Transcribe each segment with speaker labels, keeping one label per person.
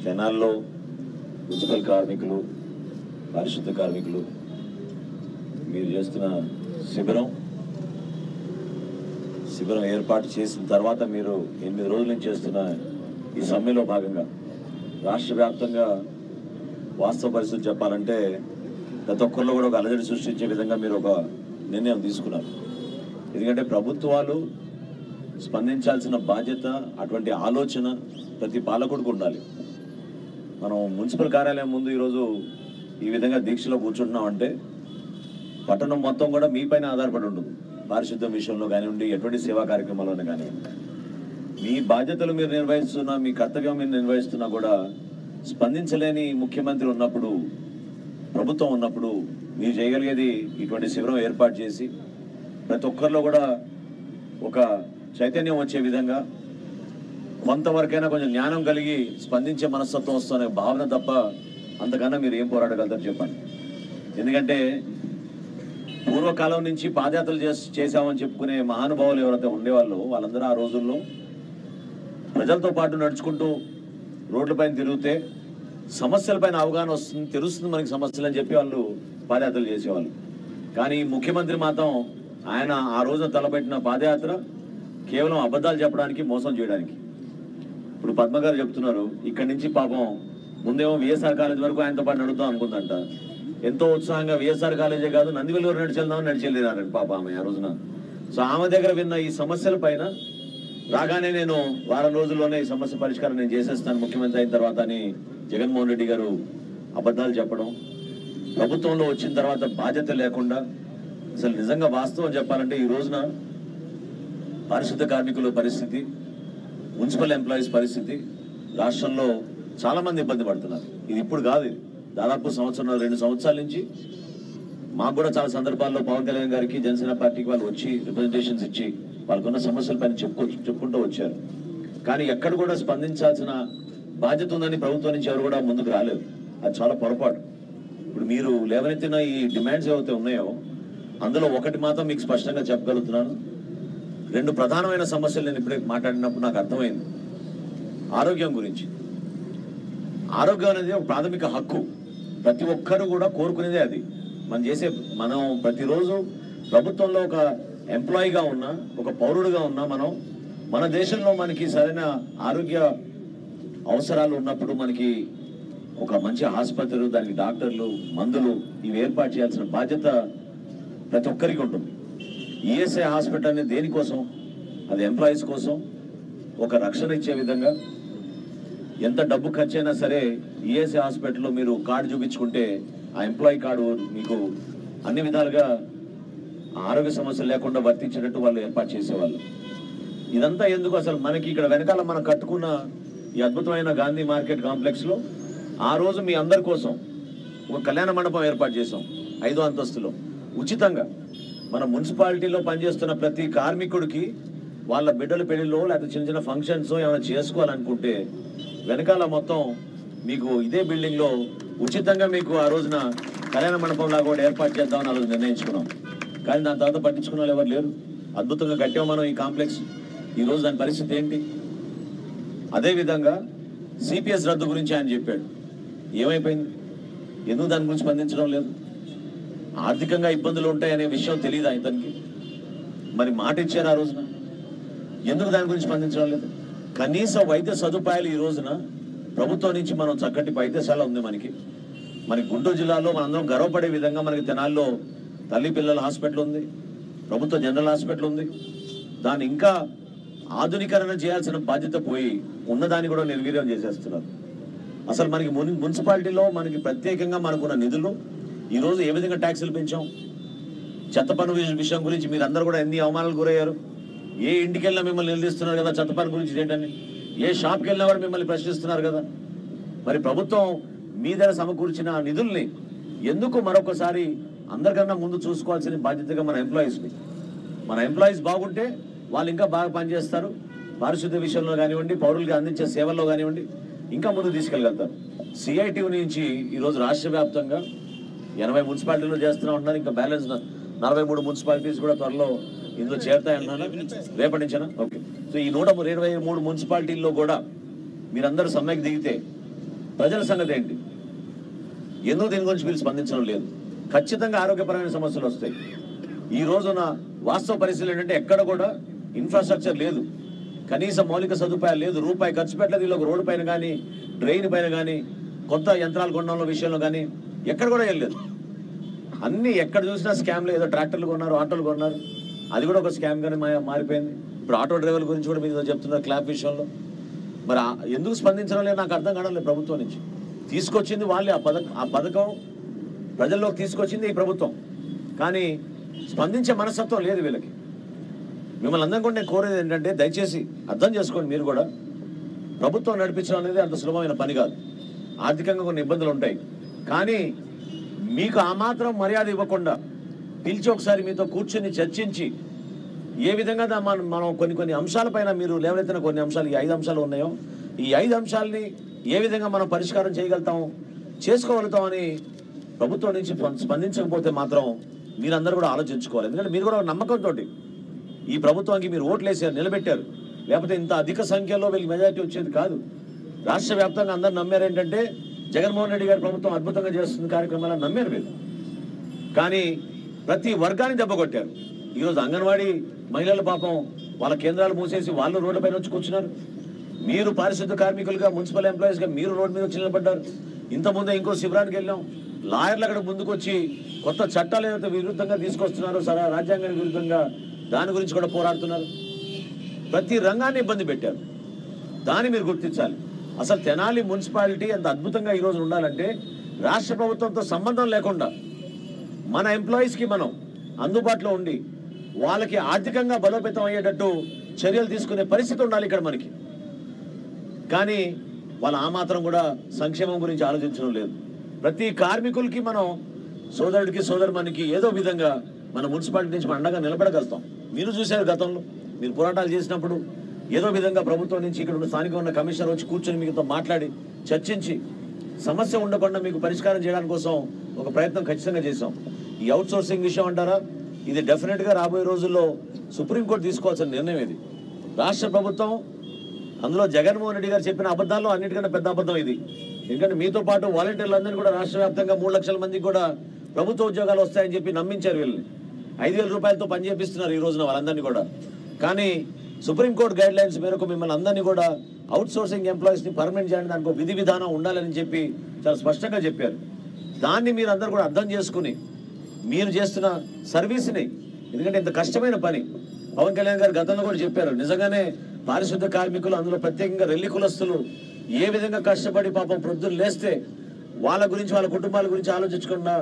Speaker 1: తెనాల్లో మున్సిపల్ కార్మికులు, పారిశుద్ధ కార్మికులు మీరు చేస్తున్న శిబిరం ఏర్పాటు చేసిన తర్వాత మీరు 8 రోజుల నుంచి చేస్తున్న ఈ సమ్మెలో భాగంగా రాష్ట్ర వ్యాప్తంగా వాస్తవ పరిస్థితి చెప్పాలంటే ప్రతి ఒక్కరిలో కూడా ఒక అలజడి సృష్టించే విధంగా మీరు ఒక నిర్ణయం తీసుకున్నారు. ఎందుకంటే ప్రభుత్వాలు స్పందించాల్సిన బాధ్యత, అటువంటి ఆలోచన ప్రతి పాలకుడికి ఉండాలి. మనం మున్సిపల్ కార్యాలయం ముందు ఈరోజు ఈ విధంగా దీక్షలో కూర్చుంటున్నామంటే పట్టణం మొత్తం కూడా మీపైన ఆధారపడి ఉంటుంది. పారిశుద్ధ్యం విషయంలో కానివ్వండి, ఎటువంటి సేవా కార్యక్రమాల్లోనే కానివ్వండి, మీ బాధ్యతలు మీరు నిర్వహిస్తున్నా, మీ కర్తవ్యం మీరు నిర్వహిస్తున్నా కూడా స్పందించలేని ముఖ్యమంత్రి ఉన్నప్పుడు, ప్రభుత్వం ఉన్నప్పుడు మీరు చేయగలిగేది ఇటువంటి శిబిరం ఏర్పాటు చేసి ప్రతి ఒక్కరిలో కూడా ఒక చైతన్యం వచ్చే విధంగా, కొంతవరకైనా కొంచెం జ్ఞానం కలిగి స్పందించే మనస్తత్వం వస్తున్న భావన తప్ప అంతకన్నా మీరు ఏం పోరాడగలుగుతారు చెప్పండి. ఎందుకంటే పూర్వకాలం నుంచి పాదయాత్రలు చేశామని చెప్పుకునే మహానుభావులు ఎవరైతే ఉండేవాళ్ళు, వాళ్ళందరూ ఆ రోజుల్లో ప్రజలతో పాటు నడుచుకుంటూ రోడ్లపైన తిరిగితే సమస్యలపైన అవగాహన వస్తుంది, తెలుస్తుంది మనకి సమస్యలు అని చెప్పి వాళ్ళు పాదయాత్రలు చేసేవాళ్ళు. కానీ ముఖ్యమంత్రి మాత్రం ఆయన ఆ రోజున తలపెట్టిన పాదయాత్ర కేవలం అబద్ధాలు చెప్పడానికి, మోసం చేయడానికి. ఇప్పుడు పద్మ గారు చెప్తున్నారు, ఇక్కడి నుంచి పాపం ముందేమో విఎస్ఆర్ కాలేజ్ వరకు ఆయనతో పాటు నడుద్దాం అనుకుందంట. ఎంతో ఉత్సాహంగా విఎస్ఆర్ కాలేజే కాదు నందివెల్లూరు నడిచెళ్దామని పాప ఆమె ఆ రోజున. సో ఆమె దగ్గర విన్న ఈ సమస్యల పైన రాగానే నేను వారం రోజుల్లోనే ఈ సమస్య పరిష్కారం నేను చేసేస్తాను ముఖ్యమంత్రి అయిన తర్వాత అని జగన్మోహన్ రెడ్డి గారు అబద్ధాలు చెప్పడం, ప్రభుత్వంలో వచ్చిన తర్వాత బాధ్యత లేకుండా, అసలు నిజంగా వాస్తవం చెప్పాలంటే ఈ రోజున పారిశుద్ధ కార్మికుల పరిస్థితి, మున్సిపల్ ఎంప్లాయీస్ పరిస్థితి రాష్ట్రంలో చాలా మంది ఇబ్బంది పడుతున్నారు. ఇది ఇప్పుడు కాదు, దాదాపు 1-2 సంవత్సరాల నుంచి మాకు కూడా చాలా సందర్భాల్లో పవన్ కళ్యాణ్ గారికి, జనసేన పార్టీకి వాళ్ళు వచ్చి రిప్రజెంటేషన్స్ ఇచ్చి వాళ్ళకున్న సమస్యల పైన చెప్పుకుంటూ వచ్చారు. కానీ ఎక్కడ కూడా స్పందించాల్సిన బాధ్యత ఉందని ప్రభుత్వం నుంచి ఎవరు కూడా ముందుకు రాలేదు. అది చాలా పొరపాటు. ఇప్పుడు మీరు లేవనెత్తిన ఈ డిమాండ్స్ ఏవైతే ఉన్నాయో అందులో ఒకటి మాత్రం మీకు స్పష్టంగా చెప్పగలుగుతున్నాను. 2 ప్రధానమైన సమస్యలు నేను ఇప్పుడే మాట్లాడినప్పుడు నాకు అర్థమైంది. ఆరోగ్యం గురించి. ఆరోగ్యం అనేది ఒక ప్రాథమిక హక్కు, ప్రతి ఒక్కరు కూడా కోరుకునేదే అది. మనం ప్రతిరోజు ప్రభుత్వంలో ఒక ఎంప్లాయీగా ఉన్నా, ఒక పౌరుడుగా ఉన్నా, మన దేశంలో మనకి సరైన ఆరోగ్య అవసరాలు ఉన్నప్పుడు మనకి ఒక మంచి ఆసుపత్రులు, దానికి డాక్టర్లు, మందులు ఇవి ఏర్పాటు చేయాల్సిన బాధ్యత ప్రతి ఒక్కరికి ఉంటుంది. ఈఎస్ఐ హాస్పిటల్ అనేది దేనికోసం? అది ఎంప్లాయీస్ కోసం, ఒక రక్షణ ఇచ్చే విధంగా. ఎంత డబ్బు ఖర్చు అయినా సరే ఈఎస్ఐ హాస్పిటల్లో మీరు కార్డు చూపించుకుంటే ఆ ఎంప్లాయీ కార్డు మీకు అన్ని విధాలుగా ఆరోగ్య సమస్యలు లేకుండా వర్తించేటట్టు వాళ్ళు ఏర్పాటు చేసేవాళ్ళు. ఇదంతా ఎందుకు? అసలు మనకి ఇక్కడ వెనకాల మనం కట్టుకున్న ఈ అద్భుతమైన గాంధీ మార్కెట్ కాంప్లెక్స్లో ఆ రోజు మీ అందరి కోసం ఒక కళ్యాణ మండపం ఏర్పాటు చేసాం 5వ అంతస్తులో ఉచితంగా. మన మున్సిపాలిటీలో పనిచేస్తున్న ప్రతి కార్మికుడికి వాళ్ళ బిడ్డల పెళ్లిలో లేకపోతే చిన్న చిన్న ఫంక్షన్స్ ఏమైనా చేసుకోవాలనుకుంటే వెనకాల మొత్తం మీకు ఇదే బిల్డింగ్లో ఉచితంగా మీకు ఆ రోజున కళ్యాణ మండపం లాగా కూడా ఏర్పాటు చేద్దామని ఆ రోజు నిర్ణయించుకున్నాం. కానీ దాని తర్వాత పట్టించుకున్న వాళ్ళు ఎవరు లేరు. అద్భుతంగా కట్టాం మనం ఈ కాంప్లెక్స్. ఈరోజు దాని పరిస్థితి ఏంటి? అదేవిధంగా సిపిఎస్ రద్దు గురించి ఆయన చెప్పాడు. ఏమైపోయింది? ఎందుకు దాని గురించి స్పందించడం లేదు? ఆర్థికంగా ఇబ్బందులు ఉంటాయనే విషయం తెలియదు ఇతనికి. మరి మాట ఇచ్చారు ఆ రోజున, ఎందుకు దాని గురించి స్పందించడం లేదు? కనీస వైద్య సదుపాయాలు ఈ రోజున ప్రభుత్వం నుంచి మనం చక్కటి వైద్యశాల ఉంది మనకి గుంటూరు జిల్లాలో మనందరం గర్వపడే విధంగా మనకి తెనాల్లో తల్లి పిల్లల హాస్పిటల్ ఉంది, ప్రభుత్వ జనరల్ హాస్పిటల్ ఉంది. దాన్ని ఇంకా ఆధునీకరణ చేయాల్సిన బాధ్యత పోయి ఉన్నదాన్ని కూడా నిర్వీర్యం చేసేస్తున్నారు. అసలు మనకి మున్సిపాలిటీలో మనకి ప్రత్యేకంగా మనకున్న నిధులు ఈరోజు ఏ విధంగా ట్యాక్సులు పెంచాం? చెత్త పన్ను విషయం గురించి మీరు అందరూ కూడా ఎన్ని అవమానాలు గురయ్యారు. ఏ ఇంటికి వెళ్ళినా మిమ్మల్ని నిలదీస్తున్నారు కదా చెత్త పన్ను గురించి ఏంటని. ఏ షాప్కి వెళ్ళినా కూడా మిమ్మల్ని ప్రశ్నిస్తున్నారు కదా. మరి ప్రభుత్వం మీ దగ్గర సమకూర్చిన నిధుల్ని ఎందుకు మరొకసారి అందరికన్నా ముందు చూసుకోవాల్సిన బాధ్యతగా మన ఎంప్లాయీస్ బాగుంటే వాళ్ళు ఇంకా బాగా పనిచేస్తారు. పారిశుద్ధ్య విషయంలో కానివ్వండి, పౌరులకు అందించే సేవల్లో కానివ్వండి ఇంకా ముందు తీసుకెళ్ళగలుగుతారు. సిఐటి నుంచి ఈరోజు రాష్ట్ర వ్యాప్తంగా 80 మున్సిపాలిటీలు చేస్తూనే ఉంటున్నారు. ఇంకా బ్యాలెన్స్ 43 మున్సిపాలిటీస్ కూడా త్వరలో ఇందులో చేరుతాయన్నాను. రేపటి నుంచేనా? ఓకే. సో ఈ 123 మున్సిపాలిటీల్లో కూడా మీరందరూ సమ్మెకి దిగితే ప్రజల సంగతి ఏంటి? ఎందుకు దీని గురించి మీరు స్పందించడం లేదు? ఖచ్చితంగా ఆరోగ్యపరమైన సమస్యలు వస్తాయి. ఈ రోజున వాస్తవ పరిస్థితులు ఏంటంటే ఎక్కడ కూడా ఇన్ఫ్రాస్ట్రక్చర్ లేదు, కనీస మౌలిక సదుపాయాలు లేదు, రూపాయి ఖర్చు పెట్టలేదు. వీళ్ళకి రోడ్డు పైన కానీ డ్రైన్ పైన కానీ కొత్త యంత్రాలు కొనడంలో విషయంలో కానీ ఎక్కడ కూడా వెళ్ళలేదు. అన్నీ ఎక్కడ చూసినా స్కామ్లు. ఏదో ట్రాక్టర్లు కొన్నారు, ఆటోలు కొన్నారు, అది కూడా ఒక స్కామ్ గానే మారిపోయింది. ఇప్పుడు ఆటో డ్రైవర్ల గురించి కూడా మీరు చెప్తున్నారు క్లాప్ విషయంలో. మరి ఎందుకు స్పందించడం లేదు నాకు అర్థం కావడం లేదు. ప్రభుత్వం నుంచి తీసుకొచ్చింది వాళ్ళే, ఆ పథకం ప్రజల్లోకి తీసుకొచ్చింది ఈ ప్రభుత్వం, కానీ స్పందించే మనస్తత్వం లేదు వీళ్ళకి. మిమ్మల్ని అందరం కూడా నేను కోరేది ఏంటంటే దయచేసి అర్థం చేసుకోండి. మీరు కూడా ప్రభుత్వం నడిపించడం అనేది అంత సులభమైన పని కాదు. ఆర్థికంగా కొన్ని ఇబ్బందులు ఉంటాయి, కానీ మీకు ఆ మాత్రం మర్యాద ఇవ్వకుండా పిలిచి ఒకసారి మీతో కూర్చొని చర్చించి ఏ విధంగా మనం కొన్ని అంశాలపైన మీరు లేవనెత్తిన కొన్ని అంశాలు, ఈ 5 అంశాలు ఉన్నాయో ఈ 5 అంశాలని ఏ విధంగా మనం పరిష్కారం చేసుకోగలుగుతామని ప్రభుత్వం నుంచి స్పందించకపోతే మాత్రం మీరందరూ కూడా ఆలోచించుకోవాలి. ఎందుకంటే మీరు కూడా నమ్మకంతో ఈ ప్రభుత్వానికి మీరు ఓట్లు వేసారు, నిలబెట్టారు. లేకపోతే ఇంత అధిక సంఖ్యలో వీళ్ళకి మెజారిటీ వచ్చేది కాదు. రాష్ట్ర వ్యాప్తంగా అందరూ నమ్మారు ఏంటంటే జగన్మోహన్ రెడ్డి గారి ప్రభుత్వం అద్భుతంగా చేస్తుంది కార్యక్రమాలను నమ్మారు వీళ్ళు. కానీ ప్రతి వర్గాన్ని దెబ్బకొట్టారు. ఈరోజు అంగన్వాడీ మహిళల పాపం వాళ్ళ కేంద్రాలు మూసేసి వాళ్ళు రోడ్లపైన వచ్చి కూర్చున్నారు. మీరు పారిశుద్ధ కార్మికులుగా, మున్సిపల్ ఎంప్లాయీస్గా మీరు రోడ్డు మీద వచ్చి నిలబడ్డారు. ఇంతకుముందే ఇంకో శిబిరానికి వెళ్ళాం. లాయర్లు అక్కడ ముందుకు వచ్చి కొత్త చట్టాలు ఏదైతే విరుద్ధంగా తీసుకొస్తున్నారో రాజ్యాంగానికి విరుద్ధంగా దాని గురించి కూడా పోరాడుతున్నారు. ప్రతి రంగాన్ని ఇబ్బంది పెట్టారు. దాన్ని మీరు గుర్తించాలి. అసలు తెనాలి మున్సిపాలిటీ అంత అద్భుతంగా ఈరోజు ఉండాలంటే రాష్ట్ర ప్రభుత్వంతో సంబంధం లేకుండా మన ఎంప్లాయీస్కి మనం అందుబాటులో ఉండి వాళ్ళకి ఆర్థికంగా బలోపేతం అయ్యేటట్టు చర్యలు తీసుకునే పరిస్థితి ఉండాలి ఇక్కడ మనకి. కానీ వాళ్ళు ఆ మాత్రం కూడా సంక్షేమం గురించి ఆలోచించడం లేదు. ప్రతి కార్మికులకి మనం సోదరుడికి సోదరుమనికి ఏదో విధంగా మన మున్సిపాలిటీ నుంచి అండగా నిలబడగలుగుతాం. మీరు చూశారు గతంలో మీరు పోరాటాలు చేసినప్పుడు ఏదో విధంగా ప్రభుత్వం నుంచి ఇక్కడ స్థానికంగా ఉన్న కమిషనర్ వచ్చి కూర్చొని మీతో మాట్లాడి చర్చించి సమస్య ఉండకుండా మీకు పరిష్కారం చేయడానికి కోసం ఒక ప్రయత్నం ఖచ్చితంగా చేశాం. ఈ అవుట్ సోర్సింగ్ విషయం అంటారా, ఇది డెఫినెట్గా రాబోయే రోజుల్లో సుప్రీంకోర్టు తీసుకోవాల్సిన నిర్ణయం. ఇది రాష్ట్ర ప్రభుత్వం, అందులో జగన్మోహన్ రెడ్డి గారు చెప్పిన అబద్ధాల్లో అన్నిటికన్నా పెద్ద అబద్ధం ఇది. ఎందుకంటే మీతో పాటు వాలంటీర్లందరినీ కూడా రాష్ట్ర వ్యాప్తంగా 3 లక్షల మందికి కూడా ప్రభుత్వ ఉద్యోగాలు వస్తాయని చెప్పి నమ్మించారు. వీళ్ళని 5,000 రూపాయలతో పనిచేపిస్తున్నారు ఈ రోజున వాళ్ళందరినీ కూడా. కానీ సుప్రీంకోర్టు గైడ్ లైన్స్ మేరకు మిమ్మల్ని అందరినీ కూడా అవుట్ సోర్సింగ్ ఎంప్లాయీస్ని పర్మనెంట్ చేయడానికి దానికి విధి విధానం ఉండాలని చెప్పి చాలా స్పష్టంగా చెప్పారు. దాన్ని మీరు అందరూ కూడా అర్థం చేసుకుని మీరు చేస్తున్న సర్వీస్ని, ఎందుకంటే ఇంత కష్టమైన పని పవన్ కళ్యాణ్ గారు గతంలో కూడా చెప్పారు. నిజంగానే పారిశుద్ధ కార్మికులు, అందులో ప్రత్యేకంగా రెల్లి కులస్తులు ఏ విధంగా కష్టపడి పాపం ప్రొద్దులు లేస్తే వాళ్ళ గురించి, వాళ్ళ కుటుంబాల గురించి ఆలోచించకుండా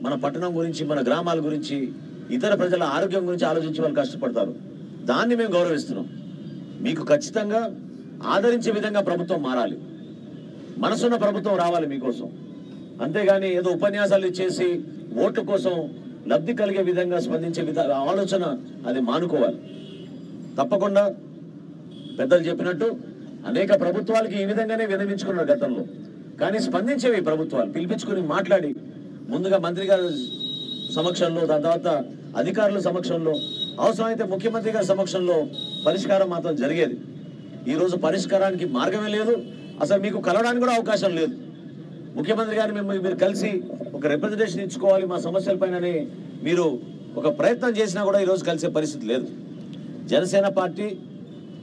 Speaker 1: మన పట్టణం గురించి, మన గ్రామాల గురించి, ఇతర ప్రజల ఆరోగ్యం గురించి ఆలోచించి వాళ్ళు కష్టపడతారు. దాన్ని మేము గౌరవిస్తున్నాం. మీకు ఖచ్చితంగా ఆదరించే విధంగా ప్రభుత్వం మారాలి, మనసున్న ప్రభుత్వం రావాలి మీకోసం. అంతేగాని ఏదో ఉపన్యాసాలు ఇచ్చేసి ఓట్ల కోసం లబ్ధి కలిగే విధంగా స్పందించే ఆలోచన అది మానుకోవాలి. తప్పకుండా పెద్దలు చెప్పినట్టు అనేక ప్రభుత్వాలకి ఈ విధంగానే విన్నవించుకున్నారు గతంలో. కానీ స్పందించేవి ప్రభుత్వాలు పిలిపించుకుని మాట్లాడి ముందుగా మంత్రి గారి సమక్షంలో, దాని తర్వాత అధికారుల సమక్షంలో, అవసరమైతే ముఖ్యమంత్రి గారి సమక్షంలో పరిష్కారం మాత్రం జరిగేది. ఈరోజు పరిష్కారానికి మార్గమే లేదు. అసలు మీకు కలవడానికి కూడా అవకాశం లేదు. ముఖ్యమంత్రి గారిని మీరు కలిసి ఒక రిప్రజెంటేషన్ ఇచ్చుకోవాలి మా సమస్యలపైనని మీరు ఒక ప్రయత్నం చేసినా కూడా ఈరోజు కలిసే పరిస్థితి లేదు. జనసేన పార్టీ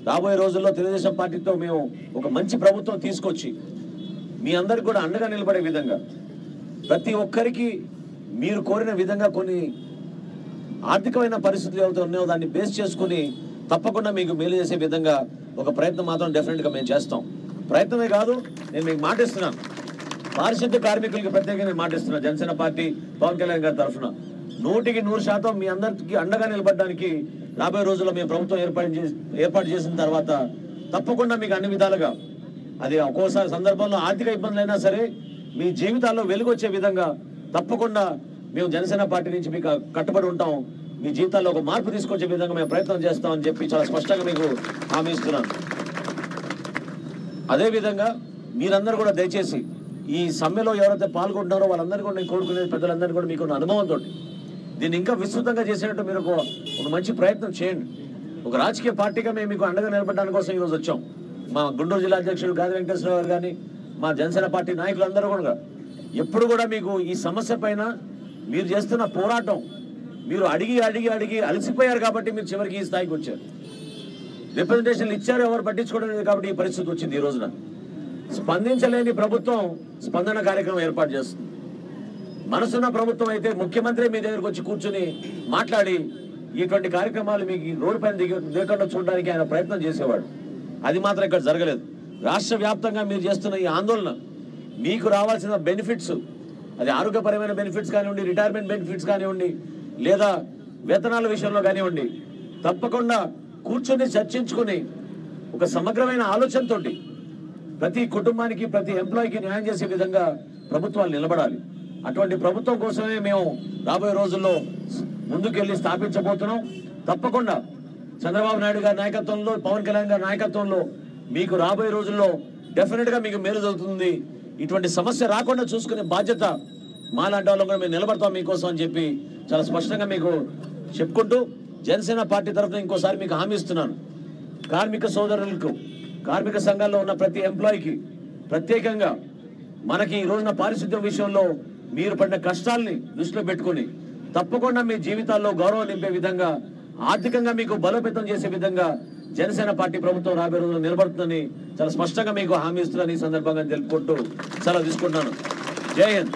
Speaker 1: రాబోయే రోజుల్లో తెలుగుదేశం పార్టీతో మేము ఒక మంచి ప్రభుత్వం తీసుకొచ్చి మీ అందరికి కూడా అండగా నిలబడే విధంగా, ప్రతి ఒక్కరికి మీరు కోరిన విధంగా కొన్ని ఆర్థికమైన పరిస్థితులు ఏవైతే ఉన్నాయో దాన్ని బేస్ చేసుకుని తప్పకుండా మీకు మేలు చేసే విధంగా ఒక ప్రయత్నం మాత్రం డెఫినెట్గా మేము చేస్తాం. ప్రయత్నమే కాదు, నేను మీకు మాటిస్తున్నాను, పారిశుద్ధ కార్మికులకి ప్రత్యేకంగా నేను మాటిస్తున్నాను. జనసేన పార్టీ పవన్ కళ్యాణ్ గారి తరఫున 100% మీ అందరికి అండగా నిలబడడానికి రాబోయే రోజుల్లో మేము ప్రభుత్వం ఏర్పాటు చేసిన తర్వాత తప్పకుండా మీకు అన్ని విధాలుగా, అది ఒక్కోసారి సందర్భంలో ఆర్థిక ఇబ్బందులైనా సరే మీ జీవితాల్లో వెలుగొచ్చే విధంగా తప్పకుండా మేము జనసేన పార్టీ నుంచి మీకు కట్టుబడి ఉంటాం. మీ జీవితాల్లో ఒక మార్పు తీసుకొచ్చే విధంగా మేము ప్రయత్నం చేస్తామని చెప్పి చాలా స్పష్టంగా మీకు హామీ ఇస్తున్నాను. అదేవిధంగా మీరందరూ కూడా దయచేసి ఈ సమ్మెలో ఎవరైతే పాల్గొంటున్నారో వాళ్ళందరూ కూడా నేను కోరుకునేది, పెద్దలందరూ కూడా మీకు అనుభవంతో దీన్ని ఇంకా విస్తృతంగా చేసేటట్టు మీరు ఒక మంచి ప్రయత్నం చేయండి. ఒక రాజకీయ పార్టీగా మేము మీకు అండగా నిలబడడానికి కోసం ఈరోజు వచ్చాం. మా గుంటూరు జిల్లా అధ్యక్షుడు గాది వెంకటేశ్వరరావు గారు కానీ మా జనసేన పార్టీ నాయకులందరూ కూడా ఎప్పుడు కూడా మీకు ఈ సమస్య పైన మీరు చేస్తున్న పోరాటం మీరు అడిగి అడిగి అడిగి అలసిపోయారు కాబట్టి మీరు చివరికి ఈ స్థాయికి వచ్చారు. రిప్రజెంటేషన్లు ఇచ్చారు, ఎవరు పట్టించుకోవడం లేదు కాబట్టి ఈ పరిస్థితి వచ్చింది. ఈ రోజున స్పందించలేని ప్రభుత్వం స్పందన కార్యక్రమం ఏర్పాటు చేస్తుంది. మనసున్న ప్రభుత్వం అయితే ముఖ్యమంత్రి మీ దగ్గరకు వచ్చి కూర్చుని మాట్లాడి ఇటువంటి కార్యక్రమాలు మీకు రోడ్డు పైన దిగకుండా చూడడానికి ఆయన ప్రయత్నం చేసేవాడు. అది మాత్రం ఇక్కడ జరగలేదు. రాష్ట్ర వ్యాప్తంగా మీరు చేస్తున్న ఈ ఆందోళన మీకు రావాల్సిన బెనిఫిట్స్, అది ఆరోగ్యపరమైన బెనిఫిట్స్ కానివ్వండి, రిటైర్మెంట్ బెనిఫిట్స్ కానివ్వండి, లేదా వేతనాల విషయంలో కానివ్వండి, తప్పకుండా కూర్చొని చర్చించుకుని ఒక సమగ్రమైన ఆలోచనతోటి ప్రతి కుటుంబానికి ప్రతి ఎంప్లాయీకి న్యాయం చేసే విధంగా ప్రభుత్వాలు నిలబడాలి. అటువంటి ప్రభుత్వం కోసమే మేము రాబోయే రోజుల్లో ముందుకెళ్ళి స్థాపించబోతున్నాం. తప్పకుండా చంద్రబాబు నాయుడు గారి నాయకత్వంలో, పవన్ కళ్యాణ్ గారి నాయకత్వంలో మీకు రాబోయే రోజుల్లో డెఫినెట్ గా మీకు మేలు జరుగుతుంది. ఇటువంటి సమస్య రాకుండా చూసుకునే బాధ్యత మాలాంటి వాళ్ళు కూడా మేము నిలబడతాం మీకోసం అని చెప్పి చాలా స్పష్టంగా మీకు చెప్పుకుంటూ జనసేన పార్టీ తరఫున ఇంకోసారి మీకు హామీ ఇస్తున్నాను. కార్మిక సోదరులకు, కార్మిక సంఘాల్లో ఉన్న ప్రతి ఎంప్లాయీకి ప్రత్యేకంగా మనకి ఈ రోజున పారిశుద్ధ్యం విషయంలో మీరు పడిన కష్టాల్ని దృష్టిలో పెట్టుకుని తప్పకుండా మీ జీవితాల్లో గౌరవం నింపే విధంగా, ఆర్థికంగా మీకు బలోపేతం చేసే విధంగా జనసేన పార్టీ ప్రభుత్వం రాబోయే రోజుల్లో నిలబడుతుందని చాలా స్పష్టంగా మీకు హామీ ఇస్తున్నాను. ఈ సందర్భంగా తెలుపుకుంటూ సెలవు తీసుకుంటున్నాను. జై హింద్.